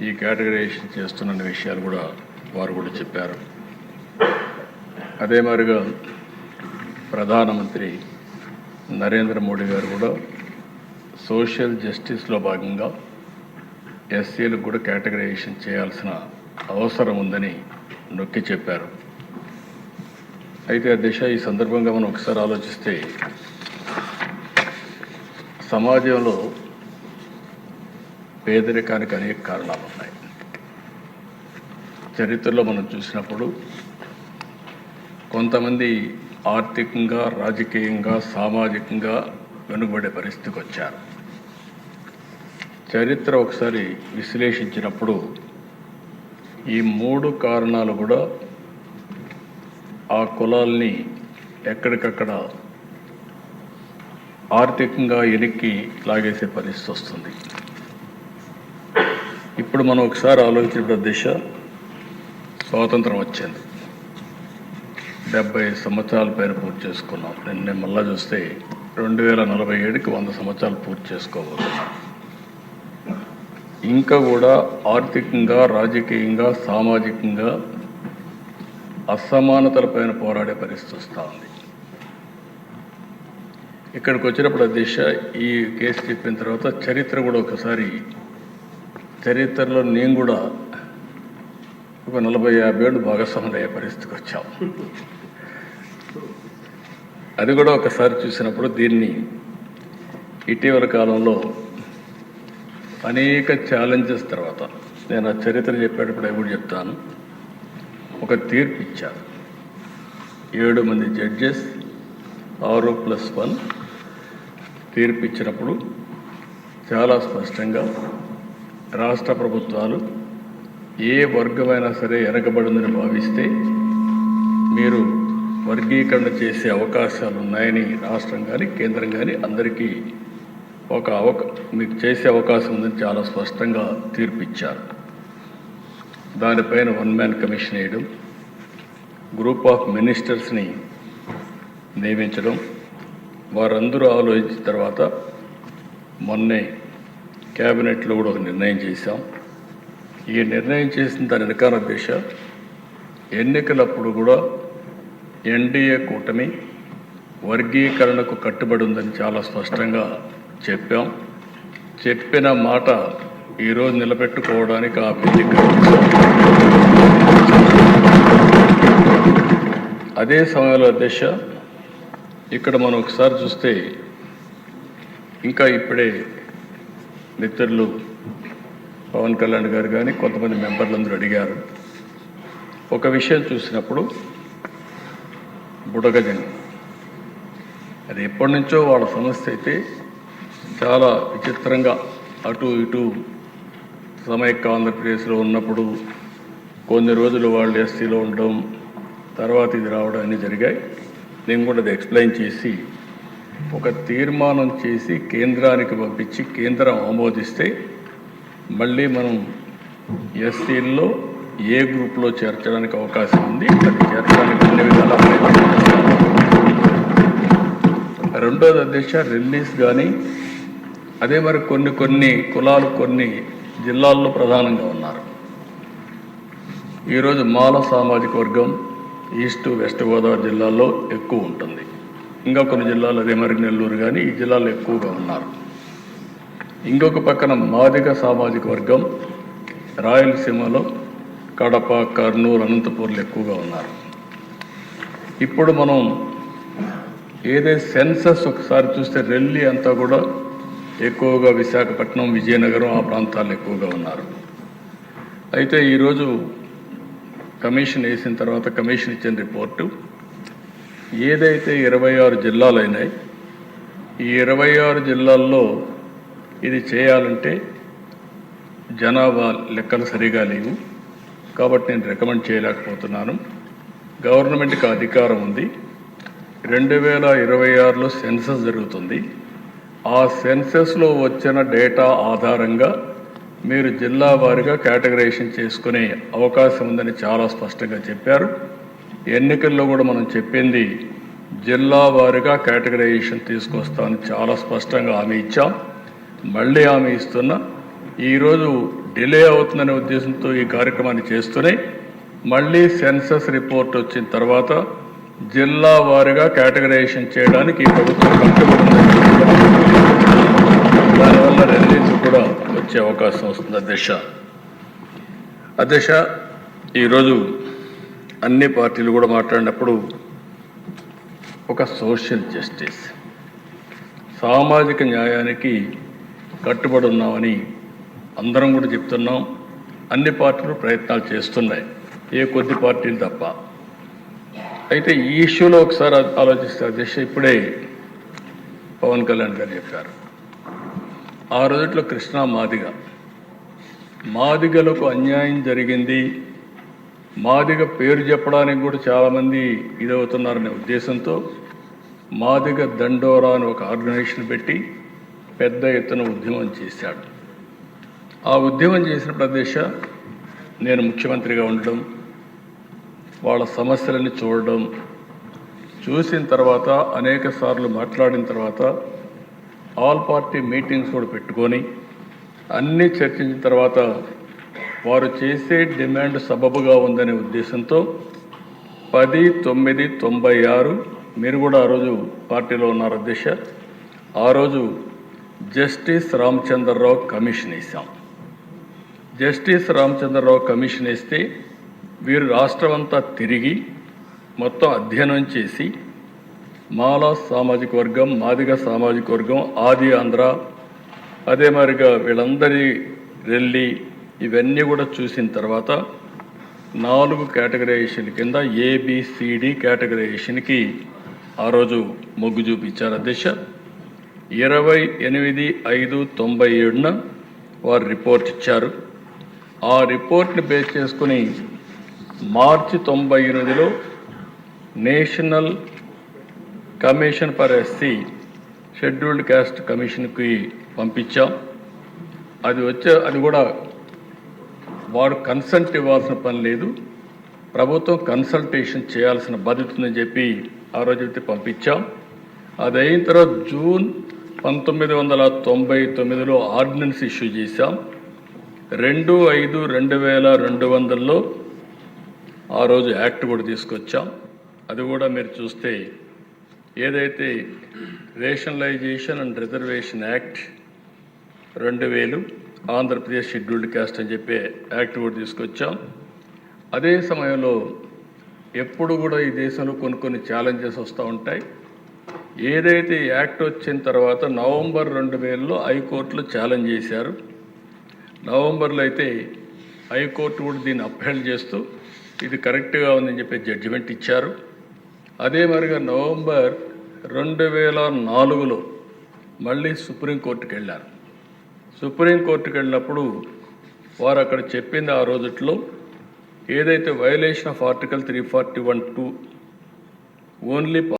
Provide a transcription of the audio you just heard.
ఈ కేటగరైజేషన్ చేస్తున్న విషయాలు కూడా వారు కూడా చెప్పారు. అదే మాదిరిగా ప్రధానమంత్రి నరేంద్ర మోడీ గారు కూడా సోషల్ జస్టిస్లో భాగంగా ఎస్సీలకు కూడా కేటగరైజేషన్ చేయాల్సిన అవసరం ఉందని నొక్కి చెప్పారు. అయితే అధ్యక్ష, ఈ సందర్భంగా మనం ఒకసారి ఆలోచిస్తే సమాజంలో పేదరికానికి అనేక కారణాలు ఉన్నాయి. చరిత్రలో మనం చూసినప్పుడు కొంతమంది ఆర్థికంగా, రాజకీయంగా, సామాజికంగా వెనుకబడే పరిస్థితికి వచ్చారు. చరిత్ర ఒకసారి విశ్లేషించినప్పుడు ఈ 3 కారణాలు కూడా ఆ కులాల్ని ఎక్కడికక్కడ ఆర్థికంగా వెనక్కి లాగేసే పరిస్థితి వస్తుంది. ఇప్పుడు మనం ఒకసారి ఆలోచించిన దిశ స్వాతంత్రం వచ్చింది, 70 సంవత్సరాల పైన పూర్తి చేసుకున్నాం. నేను మళ్ళా చూస్తే 2047కి 100 సంవత్సరాలు పూర్తి చేసుకోబోతున్నాం. ఇంకా కూడా ఆర్థికంగా, రాజకీయంగా, సామాజికంగా అసమానతలపైన పోరాడే పరిస్థితి వస్తూ ఉంది. ఇక్కడికి వచ్చినప్పుడు అధ్యక్ష, ఈ కేసు చెప్పిన తర్వాత చరిత్ర కూడా ఒకసారి, చరిత్రలో నేను కూడా ఒక 40-50 ఏళ్ళు భాగస్వాములు అయ్యే పరిస్థితికి వచ్చాం. అది కూడా ఒకసారి చూసినప్పుడు దీన్ని ఇటీవల కాలంలో అనేక ఛాలెంజెస్ తర్వాత, నేను ఆ చరిత్ర చెప్పేటప్పుడు కూడా చెప్తాను, ఒక తీర్పు ఇచ్చారు. 7 మంది జడ్జెస్ 6+1 తీర్పు ఇచ్చినప్పుడు చాలా స్పష్టంగా రాష్ట్ర ప్రభుత్వాలు ఏ వర్గమైనా సరే వెనకబడిందని భావిస్తే మీరు వర్గీకరణ చేసే అవకాశాలు ఉన్నాయని రాష్ట్రం కానీ కేంద్రం కానీ అందరికీ మీకు చేసే అవకాశం ఉందని చాలా స్పష్టంగా తీర్పు ఇచ్చారు. దానిపైన 1 మ్యాన్ కమిషన్ వేయడం, గ్రూప్ ఆఫ్ మినిస్టర్స్ని నియమించడం, వారందరూ ఆలోచించిన తర్వాత మొన్నే క్యాబినెట్లో కూడా ఒక నిర్ణయం చేశాం. ఈ నిర్ణయం చేసిన దాని వెనకాల దిశ, ఎన్నికలప్పుడు కూడా ఎన్డీఏ కూటమి వర్గీకరణకు కట్టుబడి ఉందని చాలా స్పష్టంగా చెప్పాం. చెప్పిన మాట ఈరోజు నిలబెట్టుకోవడానికి ఆ బిల్లు. అదే సమయంలో దిశ, ఇక్కడ మనం ఒకసారి చూస్తే ఇంకా ఇప్పుడే మిత్రులు పవన్ కళ్యాణ్ గారు కానీ కొంతమంది మెంబర్లందరూ అడిగారు. ఒక విషయం చూసినప్పుడు బుడగజంగం, అది ఎప్పటి నుంచో వాళ్ళ సమస్య అయితే చాలా విచిత్రంగా అటు ఇటు సమైక్య ఆంధ్రప్రదేశ్లో ఉన్నప్పుడు కొన్ని రోజులు వాళ్ళు ఎస్సీలో ఉండడం, తర్వాత ఇది రావడం అన్నీ జరిగాయి. నేను కూడా అది ఎక్స్ప్లెయిన్ చేసి ఒక తీర్మానం చేసి కేంద్రానికి పంపించి కేంద్రం ఆమోదిస్తే మళ్ళీ మనం ఎస్సీల్లో ఏ గ్రూప్లో చేర్చడానికి అవకాశం ఉంది, అది చేర్చడానికి అన్ని విధాలా ప్రయత్నం చేస్తాం. రెండోది అధ్యక్ష, రిలీజ్ కానీ అదే మరి కొన్ని కులాలు కొన్ని జిల్లాల్లో ప్రధానంగా ఉన్నారు. ఈరోజు మాల సామాజిక వర్గం ఈస్ట్ వెస్ట్ గోదావరి జిల్లాల్లో ఎక్కువ ఉంటుంది. ఇంకా కొన్ని జిల్లాలు అదే మరి నెల్లూరు కానీ ఈ జిల్లాలో ఎక్కువగా ఉన్నారు. ఇంకొక పక్కన మాదిగ సామాజిక వర్గం రాయలసీమలో కడప, కర్నూలు, అనంతపూర్లు ఎక్కువగా ఉన్నారు. ఇప్పుడు మనం ఏదైతే సెన్సస్ ఒకసారి చూస్తే రెల్లి అంతా కూడా ఎక్కువగా విశాఖపట్నం, విజయనగరం ఆ ప్రాంతాల్లో ఎక్కువగా ఉన్నారు. అయితే ఈరోజు కమిషన్ వేసిన తర్వాత కమిషన్ ఇచ్చిన రిపోర్టు ఏదైతే 26 జిల్లాలు అయినాయి, ఈ 26 జిల్లాల్లో ఇది చేయాలంటే జనాభా లెక్కలు సరిగా లేవు. కాబట్టి నేను రికమెండ్ చేయలేకపోతున్నాను. గవర్నమెంట్కి అధికారం ఉంది. 2026లో సెన్సస్ జరుగుతుంది. ఆ సెన్సస్లో వచ్చిన డేటా ఆధారంగా మీరు జిల్లా వారీగా కేటగరైజేషన్ చేసుకునే అవకాశం ఉందని చాలా స్పష్టంగా చెప్పారు. ఎన్నికల్లో కూడా మనం చెప్పింది జిల్లా వారీగా కేటగరైజేషన్ తీసుకొస్తామని చాలా స్పష్టంగా హామీ ఇచ్చాం. మళ్ళీ హామీ ఇస్తున్నా. ఈరోజు డిలే అవుతుందనే ఉద్దేశంతో ఈ కార్యక్రమాన్ని చేస్తూనే మళ్ళీ సెన్సస్ రిపోర్ట్ వచ్చిన తర్వాత జిల్లా వారీగా కేటగరైజేషన్ చేయడానికి ఈ ప్రభుత్వం కట్టుబడి ఉందని దానివల్ల రిలీజ్ కూడా వచ్చే అవకాశం వస్తుంది అధ్యక్ష ఈరోజు అన్ని పార్టీలు కూడా మాట్లాడినప్పుడు ఒక సోషల్ జస్టిస్ సామాజిక న్యాయానికి కట్టుబడి ఉన్నామని అందరం కూడా చెప్తున్నాం. అన్ని పార్టీలు ప్రయత్నాలు చేస్తున్నాయి, ఏ కొద్ది పార్టీలు తప్ప. అయితే ఈ ఇష్యూలో ఒకసారి ఆలోచిస్తే అధ్యక్ష, ఇప్పుడే పవన్ కళ్యాణ్ గారు చెప్పారు, ఆ రోజుట్లో కృష్ణా మాదిగలకు అన్యాయం జరిగింది, మాదిగ పేరు చెప్పడానికి కూడా చాలామంది ఇదవుతున్నారనే ఉద్దేశంతో మాదిగ దండోరా అని ఒక ఆర్గనైజేషన్ పెట్టి పెద్ద ఎత్తున ఉద్యమం చేశాడు. ఆ ఉద్యమం చేసిన ప్రదేశ నేను ముఖ్యమంత్రిగా ఉండడం, వాళ్ళ సమస్యలని చూసిన తర్వాత అనేక సార్లు మాట్లాడిన తర్వాత ఆల్ పార్టీ మీటింగ్స్ కూడా పెట్టుకొని అన్నీ చర్చించిన తర్వాత వారు చేసే డిమాండ్ సబబుగా ఉందనే ఉద్దేశంతో 10/9/96 మీరు కూడా ఆ రోజు పార్టీలో ఉన్నారు అధ్యక్ష, ఆ రోజు జస్టిస్ రామచంద్రరావు కమిషన్ వేసాం. జస్టిస్ రామచంద్రరావు కమిషన్ వేస్తే వీరు రాష్ట్రమంతా తిరిగి మొత్తం అధ్యయనం చేసి మాలా సామాజిక వర్గం, మాదిగ సామాజిక వర్గం, ఆది ఆంధ్ర, అదే మరిగా వీళ్ళందరి రెల్లి ఇవన్నీ కూడా చూసిన తర్వాత 4 కేటగరైజేషన్ కింద ABCD కేటగరైజేషన్కి ఆ రోజు మొగ్గు చూపించారు అధ్యక్ష. 28/5/97 వారు రిపోర్ట్ ఇచ్చారు. ఆ రిపోర్ట్ని బేస్ చేసుకుని మార్చి 98లో national commission for SC scheduled caste కమిషన్కి పంపించాం. అది కూడా వారు కన్సల్ట్ ఇవ్వాల్సిన పని లేదు, ప్రభుత్వం కన్సల్టేషన్ చేయాల్సిన బాధ్యత ఉందని చెప్పి ఆ రోజైతే పంపించాం. అది అయిన తర్వాత జూన్ 1999లో ఆర్డినెన్స్ ఇష్యూ చేశాం. 2/5/2200లో ఆ రోజు యాక్ట్ కూడా తీసుకొచ్చాం. అది కూడా మీరు చూస్తే ఏదైతే rationalisation and reservation act 2000 Andhra Pradesh scheduled caste అని చెప్పి యాక్ట్ కూడా తీసుకొచ్చాం. అదే సమయంలో ఎప్పుడు కూడా ఈ దేశంలో కొన్ని ఛాలెంజెస్ వస్తూ ఉంటాయి. ఏదైతే యాక్ట్ వచ్చిన తర్వాత నవంబర్ 2000లో హైకోర్టులో ఛాలెంజ్ చేశారు. నవంబర్లో అయితే హైకోర్టు కూడా దీన్ని అప్హెల్డ్ చేస్తూ ఇది కరెక్ట్గా ఉందని చెప్పి జడ్జిమెంట్ ఇచ్చారు. అదే మరిగా నవంబర్ 2004లో మళ్ళీ సుప్రీంకోర్టుకి వెళ్ళారు. సుప్రీంకోర్టుకి వెళ్ళినప్పుడు వారు అక్కడ చెప్పింది ఆ రోజుట్లో ఏదైతే వయలేషన్ ఆఫ్ ఆర్టికల్ 341(2) ఓన్లీ